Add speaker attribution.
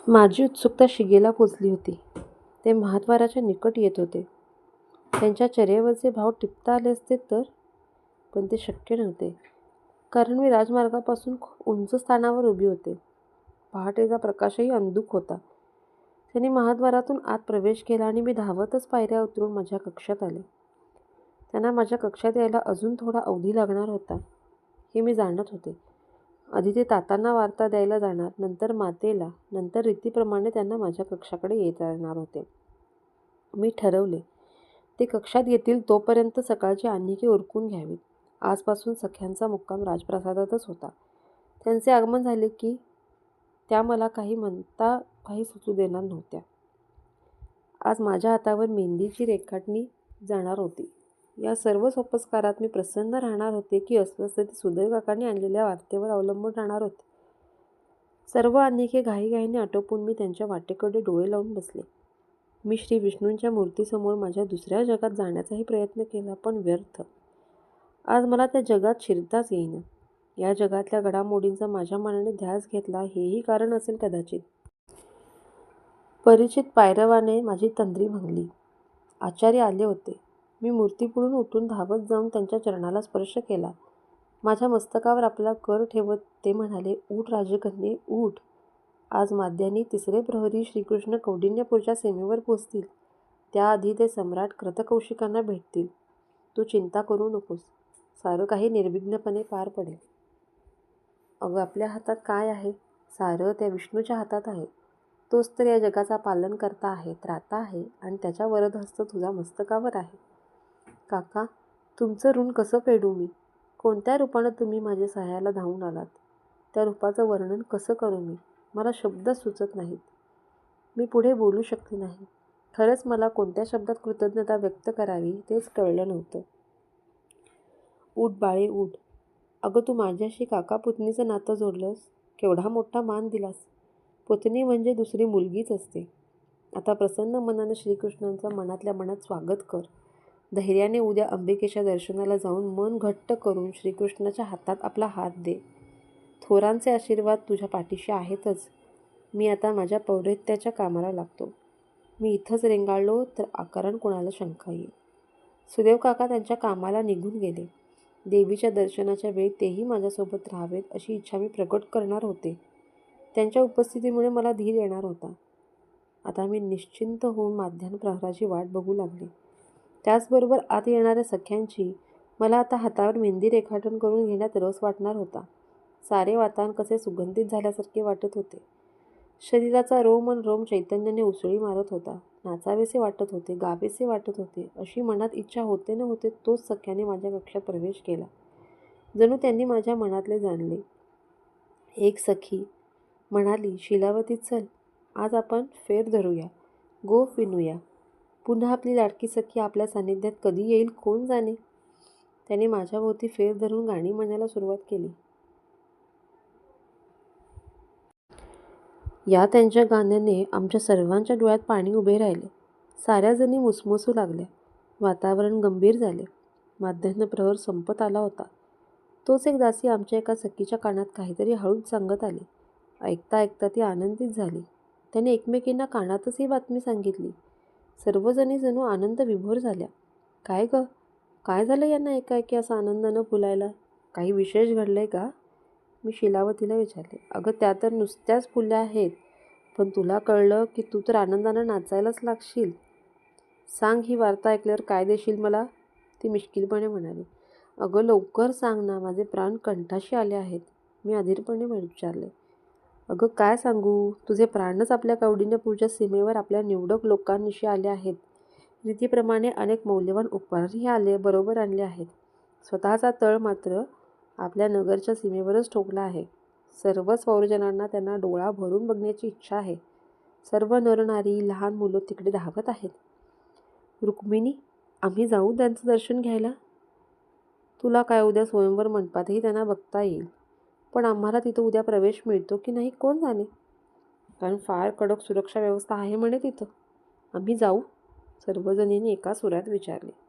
Speaker 1: माझी उत्सुकता शिगेला पोचली होती. ते महाद्वाराच्या निकट येत होते. त्यांच्या चेहऱ्यावरचे भाव टिपता आले असते तर, पण ते शक्य नव्हते, कारण मी राजमार्गापासून खूप उंच स्थानावर उभी होते. पहाटेचा प्रकाशही अंधुक होता. त्यांनी महाद्वारातून आत प्रवेश केला आणि मी धावतच पायऱ्या उतरून माझ्या कक्षात आले. त्यांना माझ्या कक्षात यायला अजून थोडा अवधी लागणार होता, हे मी जाणत होते. आधी ते तातांना वार्ता द्यायला जाणार, नंतर मातेला, नंतर रीतीप्रमाणे त्यांना माझ्या कक्षाकडे येणार होते. मी ठरवले, ते कक्षात येतील तोपर्यंत सकाळची आन्निके उरकून घ्यावीत. आजपासून सख्यांचा मुक्काम राजप्रासादातच होता. त्यांचे आगमन झाले की त्या मला काही म्हणता काही सुचू देणार नव्हत्या. आज माझ्या हातावर मेहंदीची रेखाटणी जाणार होती. या सर्व सोपस्कारात मी प्रसन्न राहणार होते की अस्वस्थ ते सुदैव काकांनी आणलेल्या वार्तेवर अवलंबून राहणार होते. सर्व आन्निके घाईघाईने आटोपून मी त्यांच्या वाटेकडे डोळे लावून बसले. मी श्री विष्णूंच्या मूर्तीसमोर माझ्या दुसऱ्या जगात जाण्याचाही प्रयत्न केला, पण व्यर्थ. आज मला त्या जगात शिरताच येईना. या जगातल्या घडामोडींचा माझ्या मनाने ध्यास घेतला, हेही कारण असेल कदाचित. परिचित पायरवाने माझी तंद्री भंगली. आचार्य आले होते. मी मूर्तीपुढून उठून धावत जाऊन त्यांच्या चरणाला स्पर्श केला. माझ्या मस्तकावर आपला कर ठेवत ते म्हणाले, "उठ राजकन्ये, उठ. आज माद्यांनी तिसरे प्रहरी श्रीकृष्ण कौंडिण्यपूरच्या सीमेवर पोचतील. त्याआधी ते सम्राट कृतकौशिकांना भेटतील. तू चिंता करू नकोस. सारं काही निर्विघ्नपणे पार पडेल." अगं, आपल्या हातात काय आहे? सारं त्या विष्णूच्या हातात आहे. तोच तर या जगाचा पालनकर्ता आहे, त्राता आहे, आणि त्याच्या वरदहस्त तुझ्या मस्तकावर आहे. काका, तुमचं ऋण कसं फेडू मी? कोणत्या रूपानं तुम्ही माझ्या सहाय्याला धावून आलात? त्या रूपाचं वर्णन कसं करू मी? मला शब्दच सुचत नाहीत. मी पुढे बोलू शकले नाही. खरंच मला कोणत्या शब्दात कृतज्ञता व्यक्त करावी तेच कळलं नव्हतं. "उठ बाळे, उठ. अगं, तू माझ्याशी काका पुतणीचं नातं जोडलंस. केवढा मोठा मान दिलास. पुतणी म्हणजे दुसरी मुलगीच असते. आता प्रसन्न मनानं श्रीकृष्णांचं मनातल्या मनात स्वागत कर. धैर्याने उद्या अंबिकेच्या दर्शनाला जाऊन मन घट्ट करून श्रीकृष्णाच्या हातात आपला हात दे. थोरांचे आशीर्वाद तुझ्या पाठीशी आहेतच. मी आता माझ्या पौरोहित्याच्या कामाला लागतो. मी इथंच रेंगाळलो तर कारण कुणाला शंका येईल." सुदैव काका त्यांच्या कामाला निघून गेले. देवीच्या दर्शनाच्या वेळी तेही माझ्यासोबत राहावेत अशी इच्छा मी प्रकट करणार होते. त्यांच्या उपस्थितीमुळे मला धीर येणार होता. आता मी निश्चिंत होऊन माध्यान्ह प्रहराची वाट बघू लागले. त्याचबरोबर आत येणाऱ्या सख्यांची मला आता हातावर मेहंदी रेखाटन करून घेण्यात रस वाटणार होता. सारे वातावरण कसे सुगंधित झाल्यासारखे वाटत होते. शरीराचा रोम चैतन्याने उसळी मारत होता. नाचावेसे वाटत होते, गावेसे वाटत होते. अशी मनात इच्छा होते न होते तोच सख्याने माझ्या कक्षात प्रवेश केला. जणू त्यांनी माझ्या मनातले जाणले. एक सखी म्हणाली, "शीलावती, चल, आज आपण फेर धरूया, गोफ विणूया. पुन्हा आपली लाडकी सखी आपल्या सान्निध्यात कधी येईल कोण जाणे." त्याने माझ्याभोवती फेर धरून गाणी म्हणायला सुरुवात केली. या त्यांच्या गाण्याने आमच्या सर्वांच्या डोळ्यात पाणी उभे राहिले. साऱ्या जणी मुसमुसू लागल्या. वातावरण गंभीर झाले. माध्यान्ह प्रहर संपत आला होता. तोच एक दासी आमच्या एका सखीच्या कानात काहीतरी हळूच सांगत आली. ऐकता ऐकता ती आनंदित झाली. त्याने एकमेकींना कानातच ही बातमी सांगितली. सर्वजणी जणू आनंद विभोर झाल्या. "काय गं, काय झालं यांना एकाएकी असा आनंदानं फुलायला? काही विशेष घडलंय का?" मी शीलावतीला विचारले. "अगं, त्या तर नुसत्याच फुल्या आहेत, पण तुला कळलं की तू तर आनंदानं नाचायलाच लागशील. सांग, ही वार्ता ऐकल्यावर काय देशील मला?" ती मिश्किलपणे म्हणाली. "अगं, लवकर सांग ना, माझे प्राण कंठाशी आले आहेत." मी अधीरपणे विचारले. "अगं, काय सांगू? तुझे प्राणच आपल्या कौंडिण्यपूरच्या सीमेवर आपल्या निवडक लोकांनिशी आले आहेत. रीतीप्रमाणे अनेक मौल्यवान उपहारही बरोबर आणले आहेत. स्वतःचा तळ मात्र आपल्या नगरच्या सीमेवरच ठोकला आहे. सर्वच पौरजनांना त्यांना डोळा भरून बघण्याची इच्छा आहे. सर्व नरनारी, लहान मुलं तिकडे धावत आहेत. रुक्मिणी, आम्ही जाऊ त्यांचं दर्शन घ्यायला? तुला काय, उद्या स्वयंवर मंडपातही त्यांना बघता येईल. पण आम्हाला तिथं उद्या प्रवेश मिळतो की नाही कोण जाणे, कारण फार कडक सुरक्षा व्यवस्था आहे म्हणे तिथं. आम्ही जाऊ?" सर्वजणींनी एका सुरात विचारले.